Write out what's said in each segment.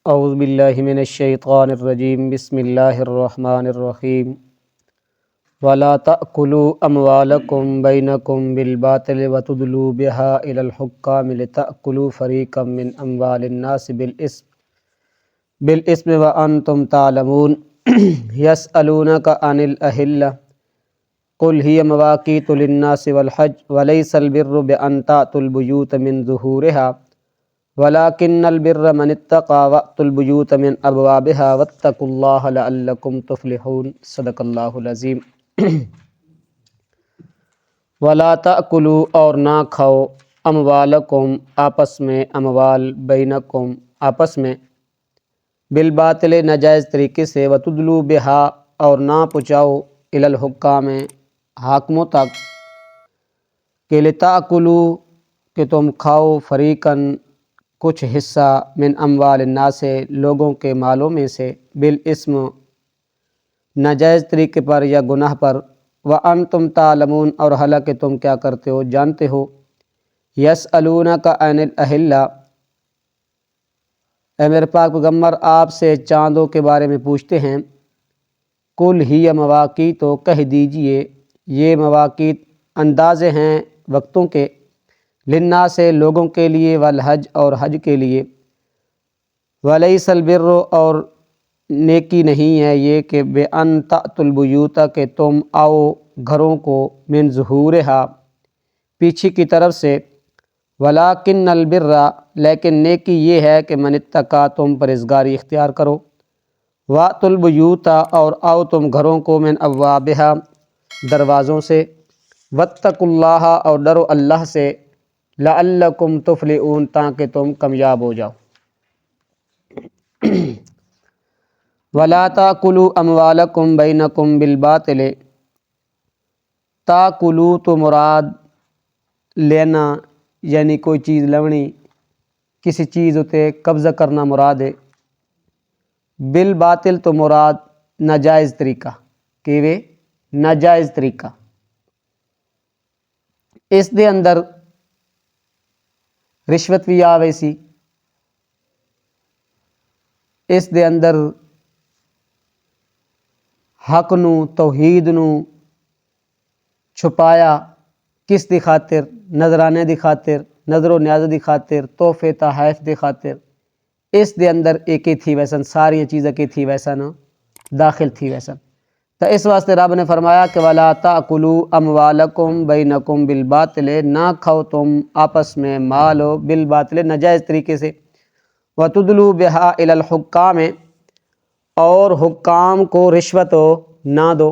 اعوذ باللہ من الشیطان الرجیم بسم اللہ الرحمن الرحیم ولا تأکلوا اموالکم بینکم بالباطل وتدلوا بها الی الحکام لتأکلوا فریقا من اموال الناس بالاسم وانتم تعلمون یسألونک عن الاہلہ قل ہی مواقیت للناس والحج ولیس البر بان تأتوا البیوت من ظہورها وَلَٰكِنَّ الْبِرَّ مَنِ اتَّقَىٰ وَأْتُوا الْبُيُوتَ مِنْ أَبْوَابِهَا وَاتَّقُوا اللَّهَ لَعَلَّكُمْ تُفْلِحُونَ صدق اللہ العظیم۔ وَلَا تَأْكُلُوا اور نہ کھاؤ اموالکم آپس میں، اموال بینکم آپس میں، بالباطل ناجائز طریقے سے، وَتُدْلُوا بِهَا اور نہ پہنچاؤ الی الحکام حاکموں تک، کہ لِتَأْكُلُوا کہ تم کھاؤ، فریقاً کچھ حصہ، من اموال الناس سے لوگوں کے مالوں میں سے، بالاسم ناجائز طریقے پر یا گناہ پر، وانتم تعلمون اور حالانکہ تم کیا کرتے ہو، جانتے ہو۔ یسألونک عن الاہلہ اے میرے پاک پیغمبر آپ سے چاندوں کے بارے میں پوچھتے ہیں، قل ہی مواقیت تو کہہ دیجئے یہ مواقیت اندازے ہیں وقتوں کے، للناس سے لوگوں کے لیے، والحج اور حج کے لیے، ولیس البر اور نیکی نہیں ہے یہ کہ بان تأتوا البیوت کہ تم آؤ گھروں کو، من ظہورها پیچھے کی طرف سے، ولیکن البر لیکن نیکی یہ ہے کہ من اتقیٰ تم پرہیزگاری اختیار کرو، واتوا البیوت اور آؤ تم گھروں کو، من ابوابها دروازوں سے، واتقوا اللہ اور ڈرو اللہ سے، لعلکم تفلحون تاکہ تم کامیاب ہو جاؤ۔ ولا تاکلوا اموالکم بینکم بالباطل، تاکلوا تو مراد لینا یعنی کوئی چیز لونی، کسی چیز ہوتے قبضہ کرنا مراد ہے، بالباطل تو مراد ناجائز طریقہ، کہ وہ ناجائز طریقہ، اس دے اندر رشوت بھی آوے سی، اس دے اندر حق نو توحید نو چھپایا کس دی خاطر، نذرانے دی خاطر، نظر و نیاز دی خاطر، تحفے تحائف دی خاطر، اس دے اندر ایک ہی تھی ویسن، ساری چیزیں کی تھی ویسن داخل تھی ویسن، تو اس واسطے رب نے فرمایا کہ ولا تاکلوا اموالکم بینکم بالباطل، نہ کھاؤ تم آپس میں مال ہو بالباطل ناجائز طریقے سے، وتدلوا بها الی الحکام اور حکام کو رشوت نہ دو۔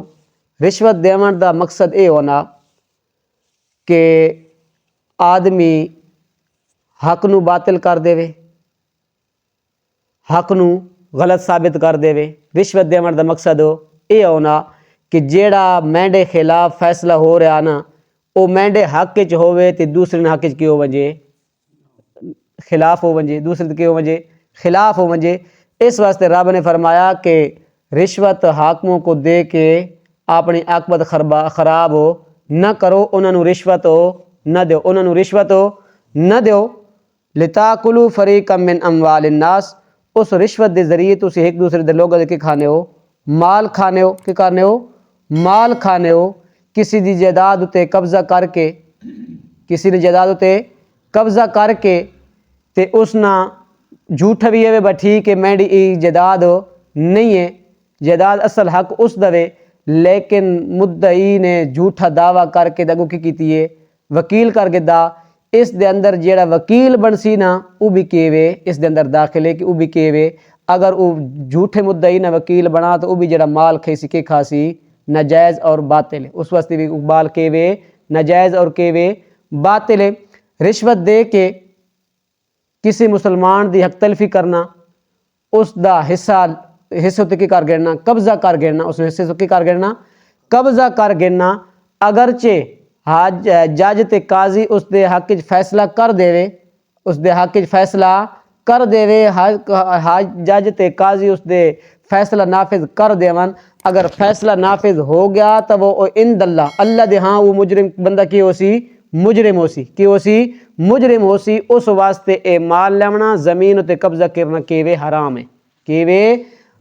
رشوت دیون دا مقصد یہ ہونا کہ آدمی حق نو باطل کر دے، حق نو غلط ثابت کر دے۔ رشوت دیون دا مقصد یہ ہونا کہ جیڑا مینڈے خلاف فیصلہ ہو رہا نا وہ مینڈے حق چ ہوئے تے دوسرے نے حق چ کی ہو ونجے خلاف ہو ونجے، دوسرے کی ہو ونجے خلاف ہو ونجے۔ اس واسطے رب نے فرمایا کہ رشوت حاکموں کو دے کے اپنی عاقبت خراب ہو نہ کرو، انہوں نے رشوت نہ دیو، انہوں نے رشوت نہ دیو۔ لتاکلوا فریقا من اموال الناس، اس رشوت دے ذریعے تسی ایک دوسرے دے لوگوں دے کھانے ہو، مال کھانے ہو، کی کرنے ہو، مال کھانے ہو۔ کسی دی جائیداد تے قبضہ کر کے، کسی نے جائیداد تے قبضہ کر کے تے اس نا جھوٹا بھی ہے بٹ ٹھیک ہے میری جائیداد نہیں ہے، جائیداد اصل حق اس دوے، لیکن مدعی نے جھوٹا دعویٰ کر کے دگو کی کیتی ہے وکیل کر کے دا، اس دے اندر جیڑا وکیل بنسی نا وہ بھی کیوے اس دے اندر داخل ہے کہ وہ بھی کیوے اگر وہ جھوٹے مدعی نہ وکیل بنا تو وہ بھی جیڑا مال کھیسی کے کھاسی ناجائز اور باطل ہے، اس واسطے بھی مال کیوے ناجائز اور کیوے باطل ہے۔ رشوت دے کے کسی مسلمان دی حق تلفی کرنا، اس دا حصہ تے کی کر گرنا، قبضہ کر گرنا، اس حصے سے کی کر گرنا، قبضہ کر گرنا، اگرچہ جج تے قاضی اس دے حق فیصلہ کر دے، اس دے حق فیصلہ کر دے، جج تے قاضی اس دے فیصلہ نافذ کر دیون، اگر فیصلہ نافذ ہو گیا تو وہ عند اللہ، اللہ دے ہاں وہ مجرم بندہ کی ہو سی مجرم ہو سی کہ ہو سی مجرم ہو سی اس واسطے اے مال لیونا زمین تے قبضہ کرنا کیوے حرام ہے کیوے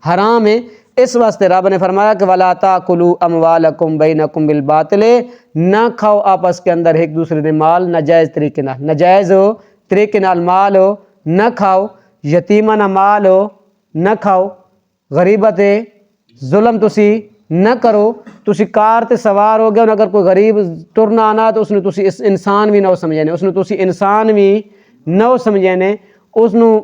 حرام ہے اس واسطے رب نے فرمایا کہ وَلَا تَأْكُلُوا أَمْوَالَكُمْ بَيْنَكُمْ بِالْبَاطِلِ نہ کھاؤ آپس کے اندر ایک دوسرے دے مال ناجائز طریقے نال ناجائز ہو طریقے نال مال ہو نہ کھاؤ یتیمہ نہ مال ہو نہ کھاؤ غریبت ظلم تسی نہ کرو تسی کار تے سوار ہو گیا اگر کوئی غریب ٹرنا آنا تو اس نے تسی اس انسان بھی نہ سمجھنے اس نے تسی انسان بھی نہ سمجھنے اس نو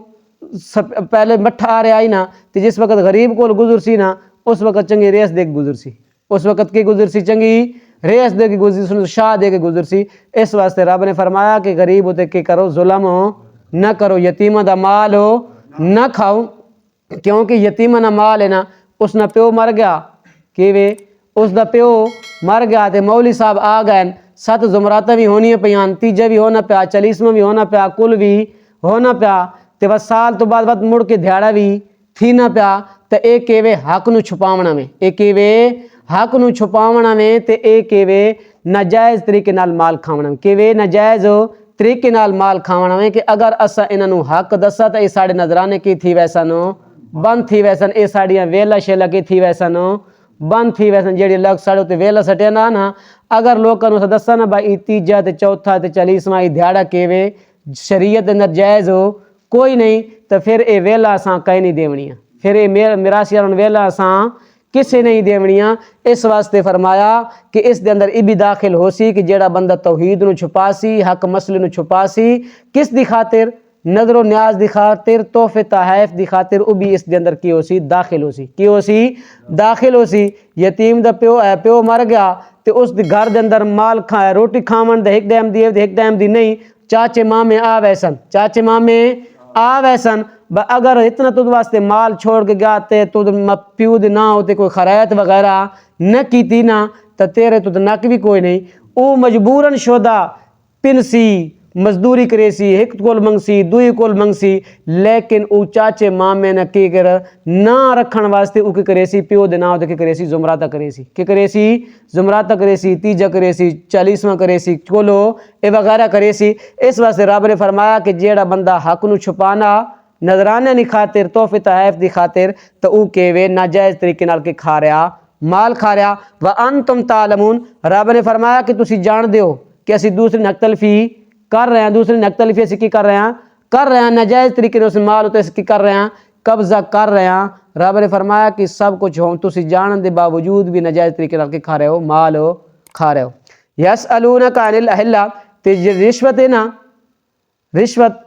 پہلے مٹھا آ رہے آئی نا تو جس وقت غریب کو گزر سی نا اس وقت چنگی ریس دے کے گزر سی اس وقت کی گزر سی چنگی ریس دے کے گزر سی شاہ دے کے گزر سی اس واسطے رب نے فرمایا کہ غریب ہوتے کہ کرو ظلم ہو نہ کرو یتیمہ دا مال ہو نہ کھاؤ کیونکہ یتیمہ دا مال ہے نا اس نہ پیو مر گیا کہ اس دا پیو مر گیا تے مولی صاحب آ گئے 7 زمراتہ بھی ہونی پیان تیجہ بھی ہونا پیا 40واں بھی ہونا پیا کل بھی ہونا پیا تے بس سال تو بعد مڑ کے دھیاڑا بھی تھی نہ پیا تے اے کیوے حق نو چھپاونا میں اے کیوے حق نو چھپاونا میں تے اے کیوے ناجائز طریقے نال مال کھاونا میں کیوے ناجائز طریقے نال مال کھاونا میں کہ اگر اسا انہاں نو حق دسا تے اے ساڑے نظرانے کی تھی ویسا نو بند تھی ویسن اے ساڑیاں ویلا شیلا کی تھی ویسن بند تھی ویسن جیڑی لگ ساڑے تے ویلا سٹے نا اگر لوکاں نو دسا نا بھائی تیجا تے چوتھا تے 40واں دھیاڑا کیوے شریعت اندر جائز ہو کوئی نہیں تو پھر اے ویلا اساں کہیں نہیں دیونیاں پھر اے میراثیاں ویلا اساں کسے نہیں دیونیاں اس واسطے فرمایا کہ اس دے اندر ای بھی داخل ہو سی کہ جیڑا بندہ توحید نو چھپا سی حق مسئلے نو چھپا سی کس دی خاطر نظر و نیاز دی خاطر تحفے تحائف دی خاطر او بھی اس دے اندر کی ہو سی داخل ہو سی کی ہو سی داخل ہو سی یتیم دا پیو مر گیا تے اس دی گھر دے اندر مال کھایا روٹی کھاون دے ایک ٹائم دی ایک ٹائم دی نہیں چاچے مامے آ ویسن چاچے مامے آ ویسن اگر اتنا تد واسطے مال چھوڑ کے گیا تے تد پیو دے نہ ہوتے کوئی خرائط وغیرہ نہ کیتی نہ تے تیرے تد نک بھی کوئی نہیں او مجبوراً شدہ پنسی مزدوری کرے سی ایک کول منگسی دوئی کول منگسی لیکن او چاچے مامے نہ کی کر نہ رکھن واسطے او کی کرے سی پیو دے نہ ہوتے کی کرے سی زمراتہ کرے سی کی کرے سی زمراتہ کرے سی تیجہ کرے سی 40واں کرے سی کولو اے وغیرہ کرے سی اس واسطے رب نے فرمایا کہ جیڑا بندہ حق نو چھپانا نظرانے دی خاطر تحفے تحائف دی خاطر تو او کیوے ناجائز طریقے نال کے کھا رہا مال کھا رہا وانتم تعلمون رب نے فرمایا کہ تسی جان دیو کہ اسی دوسرے حق تلفی کر رہے ہیں دوسرے حق تلفی اسی کی کر رہے ہیں ناجائز طریقے سے مال ہوتے اس کی کر رہے ہیں قبضہ کر رہے ہیں رب نے فرمایا کہ سب کچھ ہو تسی جانن دے باوجود بھی ناجائز طریقے سے کھا رہے ہو مال ہو کھا رہے ہو یسألونک عن الاحلہ تے رشوت ہے نا رشوت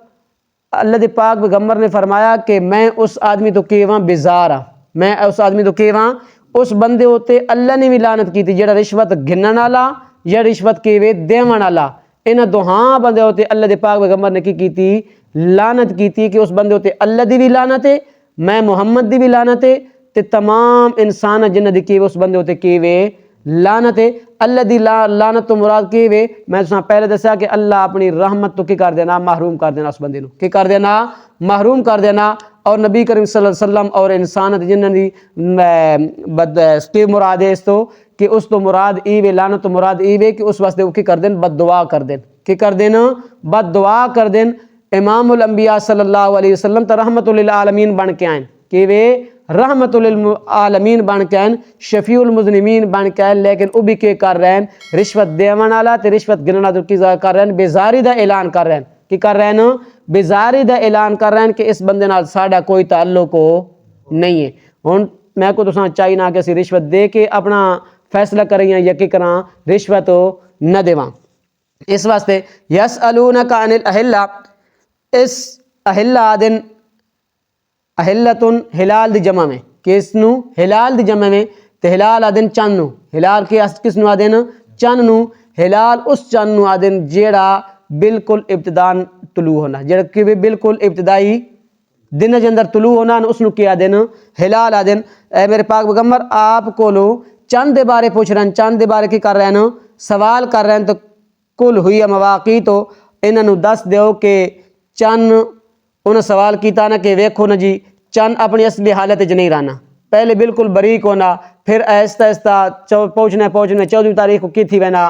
اللہ دے پاک پیغمبر نے فرمایا کہ میں اس آدمی تو کیواں بیزار ہاں میں اس آدمی تو کیواں اس بندے ہوتے اللہ نے بھی لعنت کی تھی جڑا رشوت گھنن والا یا رشوت کیوے دیون والا انہاں دوہاں بندے ہوتے اللہ دے پاک پیغمبر نے کی تھی لعنت کی تھی کہ اس بندے ہوتے اللہ دی بھی لعنت ہے میں محمد دی بھی لعنت ہے تے تمام انسان جنہ دی کیوے اس بندے ہوتے کیوے لعنت ہے اللہ دی لعنت تو مراد کیوے میں تساں پہلے دسیا کہ اللہ اپنی رحمت تو کی کر دینا محروم کر دینا اس بندے نو کی کر دینا محروم کر دینا اور نبی کریم صلی اللہ علیہ وسلم اور انسانت جنہ دی کی مراد ہے اس تو کہ اس تو مراد ایوے لعنت تو مراد ایوے کہ اس واسطے وہ کی کر دین بد دعا کر دین کی کر دین بد دعا کر دین امام الانبیاء صلی اللہ علیہ وسلم تو رحمت للعالمین بن کے آئیں کہ وہ رحمت للعالمین بن کے آئیں شفیع المذنبین بن کے آئیں لیکن وہ بھی کے کر رہے ہیں رشوت دیون والا تے رشوت گنن والا کی کر رہے ہیں بیزاری دا اعلان کر رہے ہیں کی کر رہے ہیں بیزاری دا اعلان کر رہے ہیں کہ اس بندے نال ساڈا کوئی تعلق نہیں ہے ہن میں کو تساں چاہیے نہ کہ اسی رشوت دے کے اپنا فیصلہ کریں یا کہ کراں رشوت نہ دیواں اس واسطے یسألونک عن الاحلہ اس احلہ دن احلتن ہلال دی جمع میں کس نو ہلال دی جمع میں تے ہلال آدن چند نو ہلال کے کس نو آدن چند نو ہلال اس چند نو آدن جیڑا بالکل ابتدان طلوع ہونا جیڑا کہ بالکل ابتدائی دن جندر طلوع ہونا اس نو کیا آدن ہلال آدن اے میرے پاک پیغمبر آپ کو لو چند دے بارے پوچھ رہے ہیں چند دے بارے کی کر رہے ہیں سوال کر رہے ہیں تو کل ہوئی مواقع تو انہاں نو دس دیو کہ چند انہاں سوال کیتا نا کہ ویکھو نا جی چند اپنی اصلی حالت وچ نہیں رہنا پہلے بالکل بریک ہونا پھر آہستہ آہستہ پہنچنے 14ویں تاریخ کو کی تھی وینا